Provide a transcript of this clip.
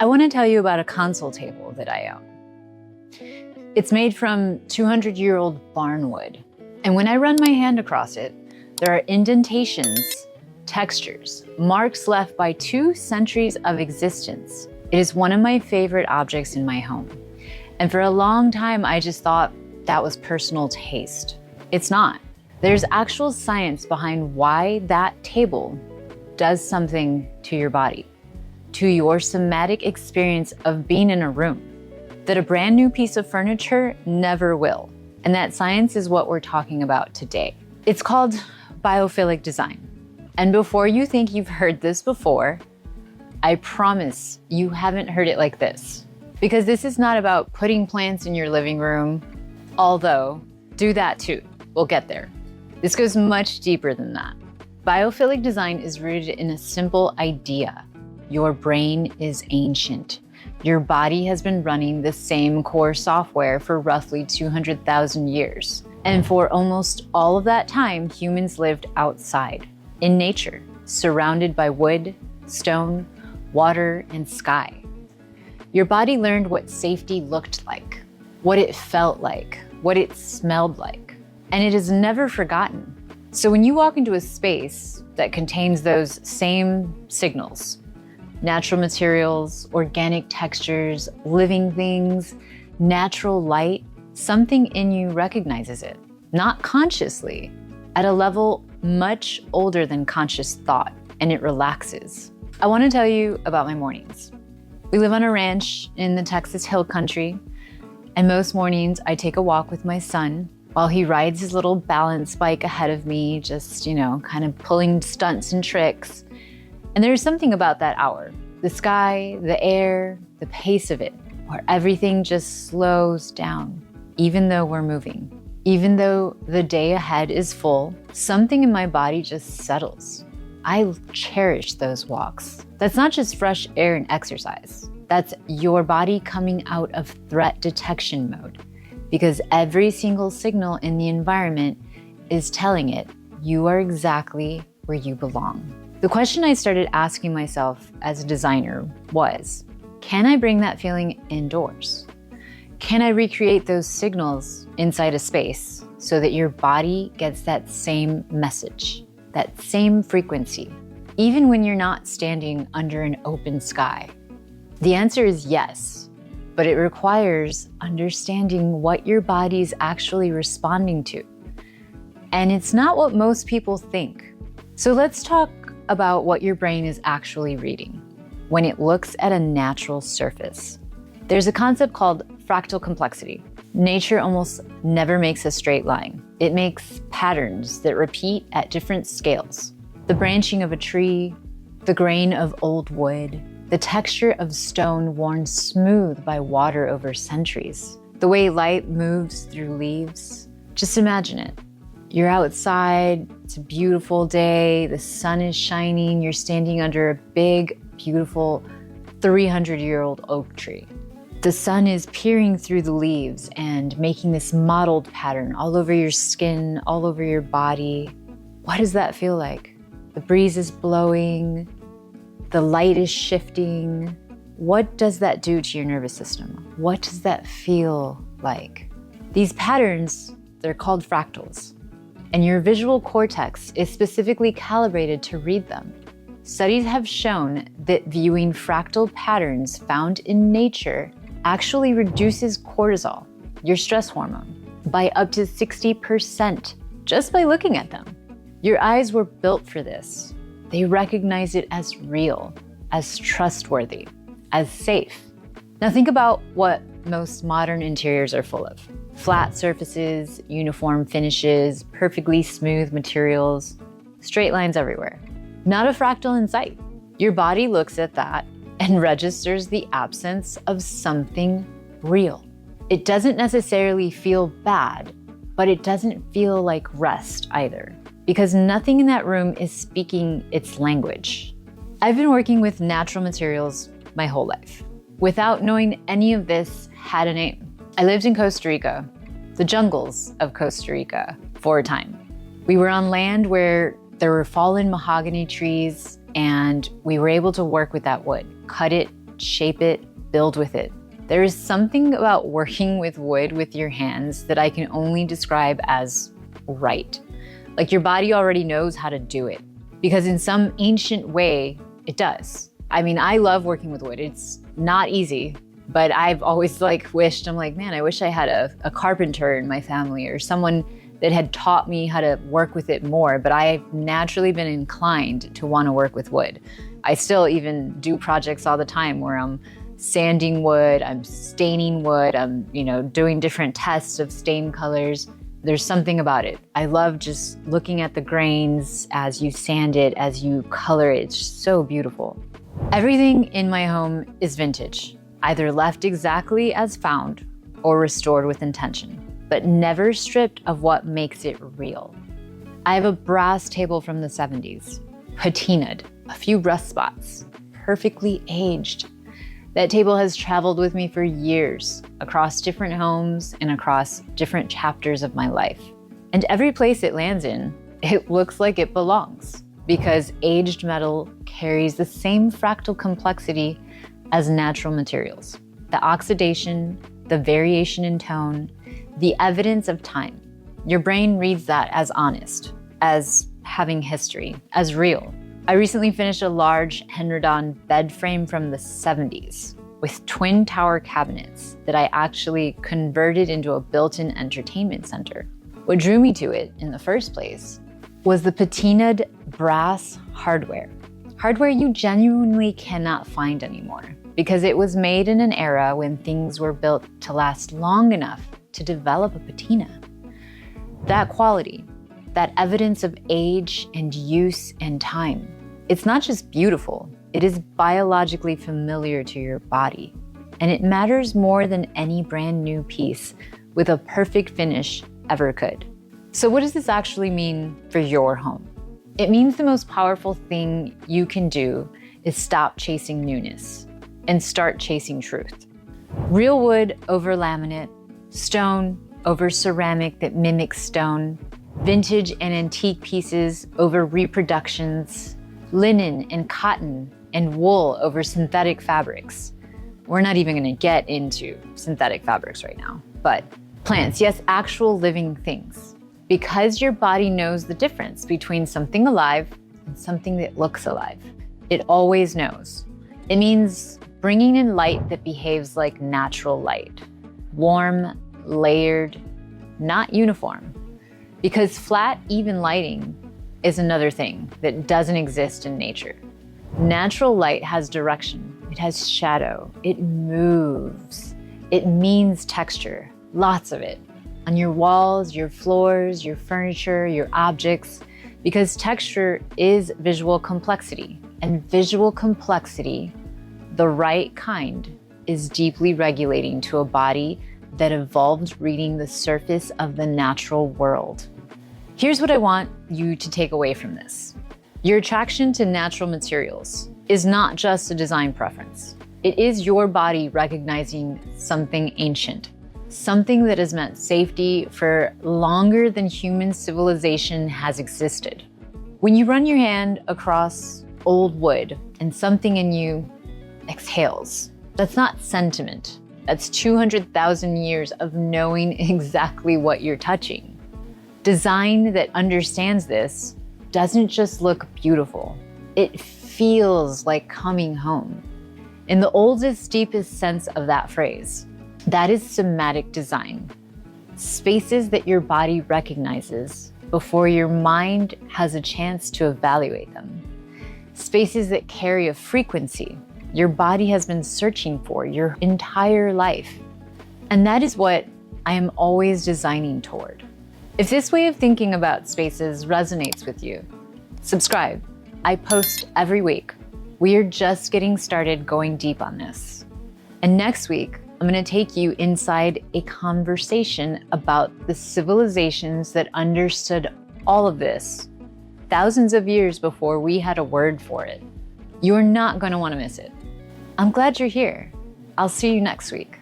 I want to tell you about a console table that I own. It's made from 200-year-old barnwood. And when I run my hand across it, there are indentations, textures, marks left by 2 centuries of existence. It is one of my favorite objects in my home. And for a long time, I just thought that was personal taste. It's not. There's actual science behind why that table does something to your body, to your somatic experience of being in a room, that a brand new piece of furniture never will. And that science is what we're talking about today. It's called biophilic design. And before you think you've heard this before, I promise you haven't heard it like this. Because this is not about putting plants in your living room, although do that too, we'll get there. This goes much deeper than that. Biophilic design is rooted in a simple idea. Your brain is ancient. Your body has been running the same core software for roughly 200,000 years. And for almost all of that time, humans lived outside, in nature, surrounded by wood, stone, water, and sky. Your body learned what safety looked like, what it felt like, what it smelled like, and it is never forgotten. So when you walk into a space that contains those same signals, natural materials, organic textures, living things, natural light, something in you recognizes it, not consciously, at a level much older than conscious thought, and it relaxes. I want to tell you about my mornings. We live on a ranch in the Texas Hill Country, and most mornings I take a walk with my son while he rides his little balance bike ahead of me, just, kind of pulling stunts and tricks. And there's something about that hour, the sky, the air, the pace of it, where everything just slows down, even though we're moving. Even though the day ahead is full, something in my body just settles. I cherish those walks. That's not just fresh air and exercise. That's your body coming out of threat detection mode, because every single signal in the environment is telling it you are exactly where you belong. The question I started asking myself as a designer was, can I bring that feeling indoors? Can I recreate those signals inside a space so that your body gets that same message, that same frequency, even when you're not standing under an open sky? The answer is yes, but it requires understanding what your body's actually responding to. And it's not what most people think. So let's talk about what your brain is actually reading when it looks at a natural surface. There's a concept called fractal complexity. Nature almost never makes a straight line. It makes patterns that repeat at different scales. The branching of a tree, the grain of old wood, the texture of stone worn smooth by water over centuries, the way light moves through leaves. Just imagine it. You're outside, it's a beautiful day, the sun is shining, you're standing under a big, beautiful 300-year-old oak tree. The sun is peering through the leaves and making this mottled pattern all over your skin, all over your body. What does that feel like? The breeze is blowing, the light is shifting. What does that do to your nervous system? What does that feel like? These patterns, they're called fractals, and your visual cortex is specifically calibrated to read them. Studies have shown that viewing fractal patterns found in nature actually reduces cortisol, your stress hormone, by up to 60% just by looking at them. Your eyes were built for this. They recognize it as real, as trustworthy, as safe. Now think about what most modern interiors are full of. Flat surfaces, uniform finishes, perfectly smooth materials, straight lines everywhere. Not a fractal in sight. Your body looks at that and registers the absence of something real. It doesn't necessarily feel bad, but it doesn't feel like rest either, because nothing in that room is speaking its language. I've been working with natural materials my whole life. Without knowing any of this had a name. I lived in Costa Rica, the jungles of Costa Rica, for a time. We were on land where there were fallen mahogany trees, and we were able to work with that wood, cut it shape it, build with it. There is something about working with wood with your hands that I can only describe as right. Like your body already knows how to do it, because in some ancient way, it does. I mean, I love working with wood. It's not easy, but I've always wished, I'm like, man, I wish I had a carpenter in my family or someone that had taught me how to work with it more, but I've naturally been inclined to want to work with wood. I still even do projects all the time where I'm sanding wood, I'm staining wood, I'm, doing different tests of stain colors. There's something about it. I love just looking at the grains as you sand it, as you color it. It's just so beautiful. Everything in my home is vintage, either left exactly as found or restored with intention, but never stripped of what makes it real. I have a brass table from the 70s, patinaed, a few rust spots, perfectly aged. That table has traveled with me for years, across different homes and across different chapters of my life. And every place it lands in, it looks like it belongs, because aged metal carries the same fractal complexity as natural materials. The oxidation, the variation in tone, the evidence of time. Your brain reads that as honest, as having history, as real. I recently finished a large Henredon bed frame from the 70s with twin tower cabinets that I actually converted into a built-in entertainment center. What drew me to it in the first place was the patinaed brass hardware. Hardware you genuinely cannot find anymore, because it was made in an era when things were built to last long enough to develop a patina. That quality, that evidence of age and use and time, it's not just beautiful, it is biologically familiar to your body. And it matters more than any brand new piece with a perfect finish ever could. So what does this actually mean for your home? It means the most powerful thing you can do is stop chasing newness and start chasing truth. Real wood over laminate, stone over ceramic that mimics stone, vintage and antique pieces over reproductions, linen and cotton and wool over synthetic fabrics. We're not even gonna get into synthetic fabrics right now, but plants, yes, actual living things. Because your body knows the difference between something alive and something that looks alive. It always knows. It means bringing in light that behaves like natural light. Warm, layered, not uniform. Because flat, even lighting is another thing that doesn't exist in nature. Natural light has direction, it has shadow, it moves, it means texture, lots of it, on your walls, your floors, your furniture, your objects, because texture is visual complexity, and visual complexity, the right kind, is deeply regulating to a body that evolved reading the surface of the natural world. Here's what I want you to take away from this. Your attraction to natural materials is not just a design preference. It is your body recognizing something ancient, something that has meant safety for longer than human civilization has existed. When you run your hand across old wood and something in you exhales, that's not sentiment. That's 200,000 years of knowing exactly what you're touching. Design that understands this doesn't just look beautiful. It feels like coming home. In the oldest, deepest sense of that phrase, that is somatic design. Spaces that your body recognizes before your mind has a chance to evaluate them. Spaces that carry a frequency your body has been searching for your entire life. And that is what I am always designing toward. If this way of thinking about spaces resonates with you, subscribe. I post every week. We are just getting started going deep on this. And next week, I'm going to take you inside a conversation about the civilizations that understood all of this thousands of years before we had a word for it. You're not going to want to miss it. I'm glad you're here. I'll see you next week.